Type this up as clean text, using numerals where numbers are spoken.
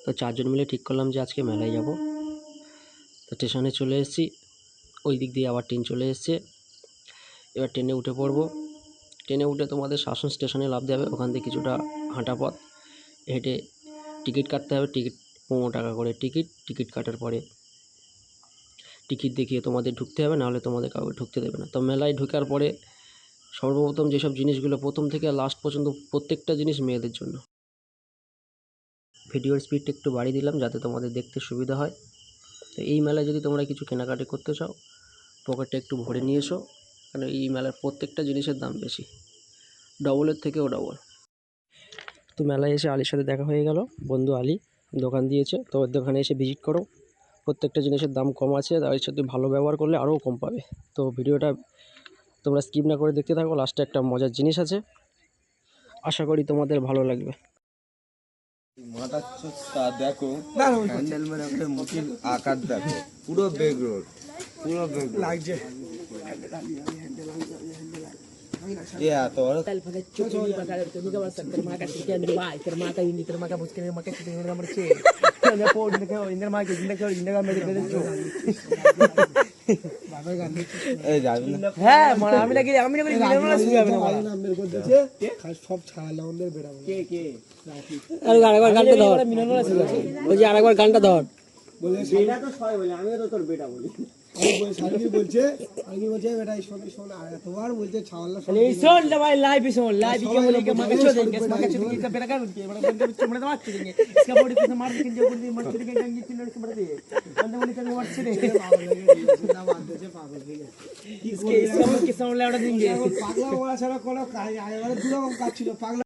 তো 4 জন মিলে ঠিক করলাম যে আজকে মেলায় যাব। তো স্টেশনে চলে এসেছি, ওই দিক দিয়ে আবার ট্রেন চলে এসছে। এবার ট্রেনে উঠে পড়বো। ট্রেনে উঠে তোমাদের শাসন স্টেশনে নামতে হবে, ওখান থেকে কিছুটা হাঁটা পথ হেঁটে টিকিট কাটতে হবে। টিকিট 15 টাকা করে টিকিট কাটার পরে টিকিট দেখিয়ে তোমাদের ঢুকতে হবে, নাহলে তোমাদের কাউকে ঢুকতে দেবে না। তো মেলায় ঢোকার পরে সর্বপ্রথম যেসব জিনিসগুলো প্রথম থেকে লাস্ট পর্যন্ত প্রত্যেকটা জিনিস মেয়েদের জন্য। ভিডিওর স্পিডটা একটু বাড়িয়ে দিলাম যাতে তোমাদের দেখতে সুবিধা হয়। তো এই মেলায় যদি তোমরা কিছু কেনাকাটি করতে চাও, পকেটটা একটু ভরে নিয়ে এসো, কারণ এই মেলার প্রত্যেকটা জিনিসের দাম বেশি, ডবলের থেকেও ডবল। তো মেলায় এসে আলির সাথে দেখা হয়ে গেল, বন্ধু আলি দোকান দিয়েছে, তো ওর দোকানে এসে ভিজিট করো। প্রত্যেকটা জিনিসের দাম কম আছে, তার সাথে ভালো ব্যবহার করলে আরও কম পাবে। তো ভিডিওটা তোমরা স্কিপ না করে দেখতে থাকো, লাস্টে একটা মজার জিনিস আছে, আশা করি তোমাদের ভালো লাগবে। মাথার চোখটা দেখো, হ্যান্ডেল মেরে একটা মুখের আকার দেখো, পুরো বেগ রোড, পুরো বেগ লাগছে। আরেকবার গানটা ধর। পাগলা ছাড়া কোনো কাজ ছিল। পাগলা